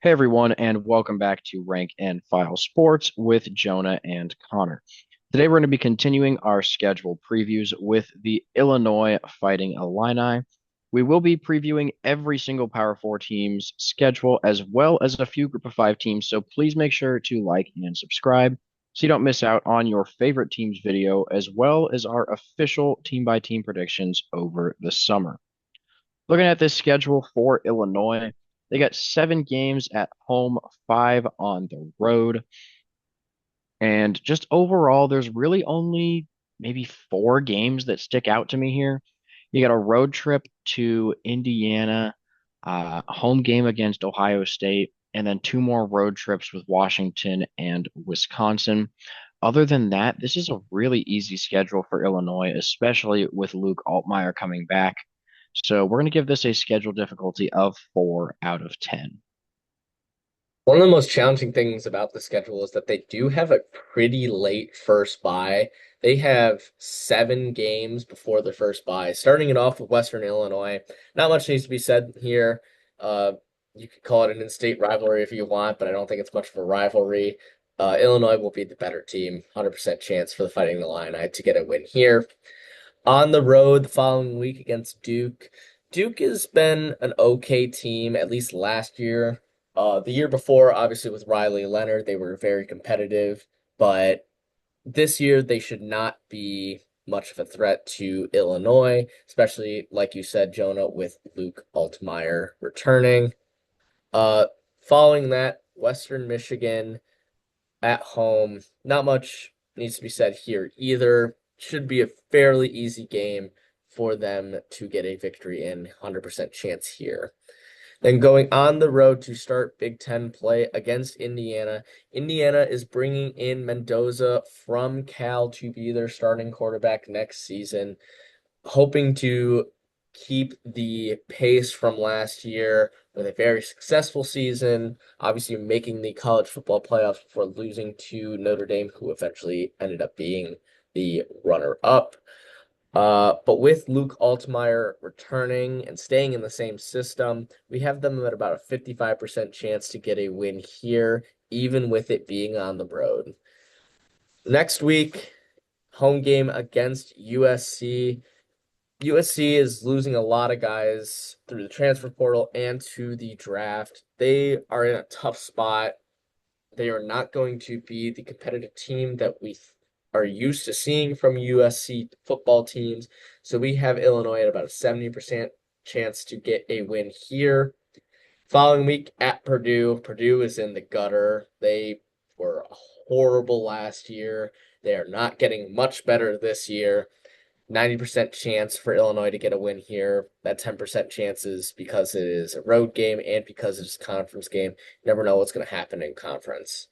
Hey everyone, and welcome back to Rank and File Sports with Jonah and Connor. Today we're going to be continuing our schedule previews with the Illinois Fighting Illini. We will be previewing every single Power Four team's schedule as well as a few Group of Five teams, so please make sure to like and subscribe so you don't miss out on your favorite team's video as well as our official team by team predictions over the summer. Looking at this schedule for Illinois, they got 7 games at home, 5 on the road. And just overall, there's really only maybe 4 games that stick out to me here. You got a road trip to Indiana, home game against Ohio State, and then 2 more road trips with Washington and Wisconsin. Other than that, this is a really easy schedule for Illinois, especially with Luke Altmaier coming back. So we're going to give this a schedule difficulty of 4 out of 10. One of the most challenging things about the schedule is that they do have a pretty late first bye. They have 7 games before their first bye, starting it off with Western Illinois. Not much needs to be said here. Uh, you could call it an in-state rivalry if you want, but I don't think it's much of a rivalry. Illinois will be the better team, 100% chance for the Fighting Illini to get a win here. On the road the following week against Duke. Duke has been an okay team, at least last year. The year before, obviously, with Riley Leonard, they were very competitive, but this year they should not be much of a threat to Illinois, especially, like you said, Jonah, with Luke Altmaier returning. Uh, Following that, Western Michigan at home. Not much needs to be said here either. Should be a fairly easy game for them to get a victory in. 100% chance here. Then going on the road to start Big Ten play against Indiana. Indiana is bringing in Mendoza from Cal to be their starting quarterback next season, hoping to keep the pace from last year with a very successful season, obviously making the college football playoffs before losing to Notre Dame, who eventually ended up being the runner-up. But with Luke Altmaier returning and staying in the same system, we have them at about a 55% chance to get a win here, even with it being on the road. Next week, home game against USC. USC is losing a lot of guys through the transfer portal and to the draft. They are in a tough spot. They are not going to be the competitive team that we are used to seeing from USC football teams. So we have Illinois at about a 70% chance to get a win here. Following week at Purdue. Purdue is in the gutter. They were horrible last year. They are not getting much better this year. 90% chance for Illinois to get a win here. That 10% chance is because it is a road game and because it's a conference game. You never know what's going to happen in conference.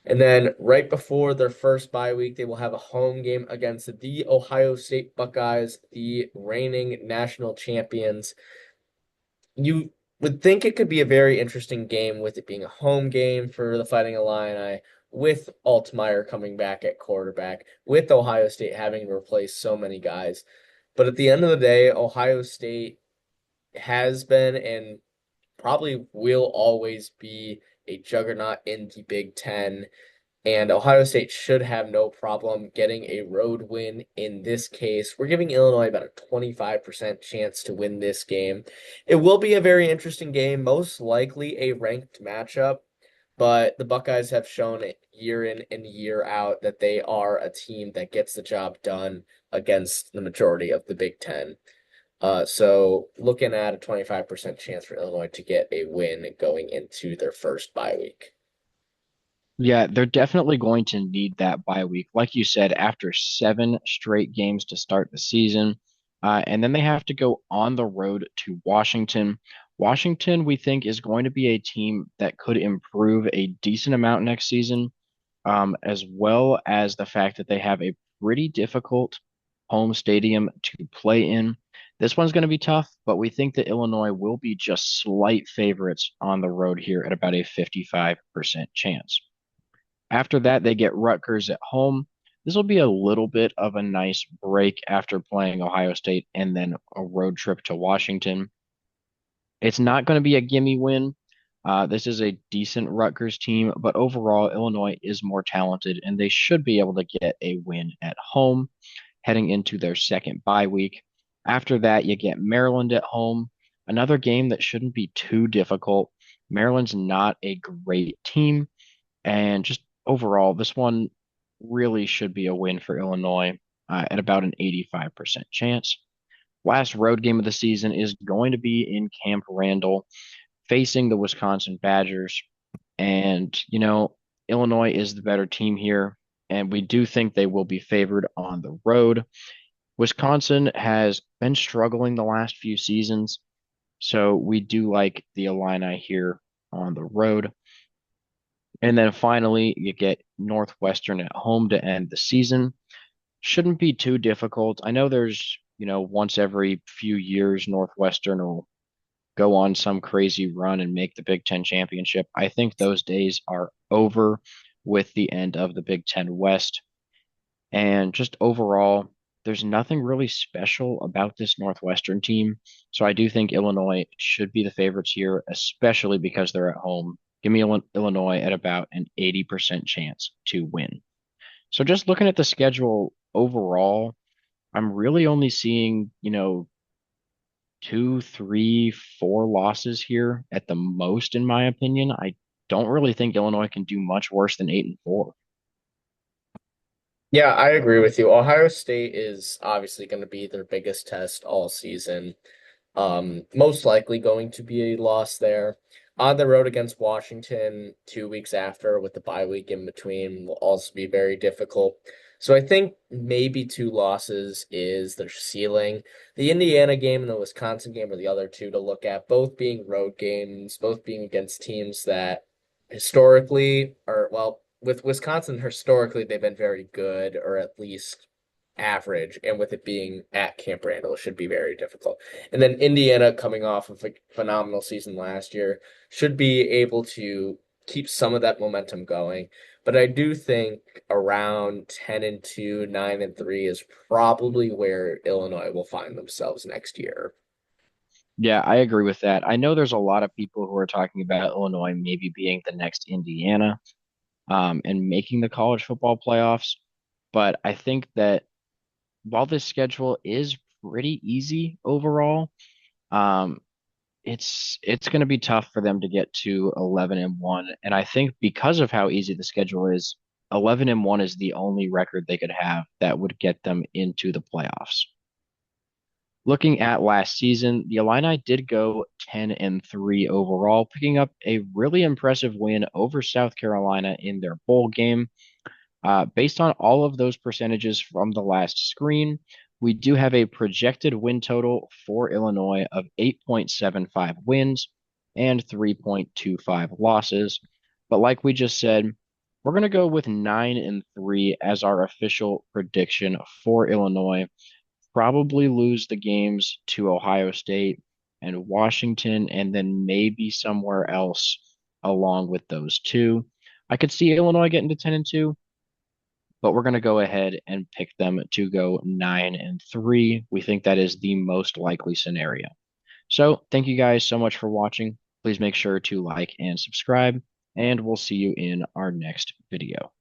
And then right before their first bye week, they will have a home game against the Ohio State Buckeyes, the reigning national champions. You would think it could be a very interesting game with it being a home game for the Fighting Illini, with Altmaier coming back at quarterback, with Ohio State having to replace so many guys. But at the end of the day, Ohio State has been and probably will always be a juggernaut in the Big Ten. And Ohio State should have no problem getting a road win in this case. We're giving Illinois about a 25% chance to win this game. It will be a very interesting game, most likely a ranked matchup, but the Buckeyes have shown it year in and year out that they are a team that gets the job done against the majority of the Big Ten. So looking at a 25% chance for Illinois to get a win going into their first bye week. Yeah, they're definitely going to need that bye week. Like you said, after 7 straight games to start the season. And then they have to go on the road to Washington. Washington, we think, is going to be a team that could improve a decent amount next season, as well as the fact that they have a pretty difficult home stadium to play in. This one's going to be tough, but we think that Illinois will be just slight favorites on the road here at about a 55% chance. After that, they get Rutgers at home. This will be a little bit of a nice break after playing Ohio State and then a road trip to Washington. It's not going to be a gimme win, This is a decent Rutgers team, but overall, Illinois is more talented, and they should be able to get a win at home heading into their second bye week. After that, you get Maryland at home, another game that shouldn't be too difficult. Maryland's not a great team, and just overall, this one really should be a win for Illinois at about an 85% chance. Last road game of the season is going to be in Camp Randall facing the Wisconsin Badgers. And, Illinois is the better team here, and we do think they will be favored on the road. Wisconsin has been struggling the last few seasons, so we do like the Illini here on the road. And then finally, you get Northwestern at home to end the season. Shouldn't be too difficult. I know there's, once every few years, Northwestern will go on some crazy run and make the Big Ten championship. I think those days are over with the end of the Big Ten West. And just overall, there's nothing really special about this Northwestern team. So I do think Illinois should be the favorites here, especially because they're at home. Give me Illinois at about an 80% chance to win. So just looking at the schedule overall, I'm really only seeing, two, three, four losses here at the most, in my opinion. I don't really think Illinois can do much worse than 8-4. Yeah, I agree with you. Ohio State is obviously going to be their biggest test all season. Most likely going to be a loss there. On the road against Washington 2 weeks after, with the bye week in between, will also be very difficult. So I think maybe two losses is their ceiling. The Indiana game and the Wisconsin game are the other two to look at, both being road games, both being against teams that historically are, well, with Wisconsin, historically, they've been very good, or at least average, and with it being at Camp Randall, it should be very difficult. And then Indiana, coming off of a phenomenal season last year, should be able to keep some of that momentum going. But I do think around 10-2, 9-3 is probably where Illinois will find themselves next year. Yeah, I agree with that. I know there's a lot of people who are talking about Illinois maybe being the next Indiana, and making the college football playoffs. But I think that while this schedule is pretty easy overall, um, it's going to be tough for them to get to 11-1. And I think because of how easy the schedule is, 11-1 is the only record they could have that would get them into the playoffs. Looking at last season, the Illini did go 10-3 overall, picking up a really impressive win over South Carolina in their bowl game. Based on all of those percentages from the last screen, we do have a projected win total for Illinois of 8.75 wins and 3.25 losses. But like we just said, we're going to go with 9-3 as our official prediction for Illinois. Probably lose the games to Ohio State and Washington, and then maybe somewhere else along with those two. I could see Illinois getting to 10-2, but we're going to go ahead and pick them to go 9-3. We think that is the most likely scenario. So thank you guys so much for watching. Please make sure to like and subscribe, and we'll see you in our next video.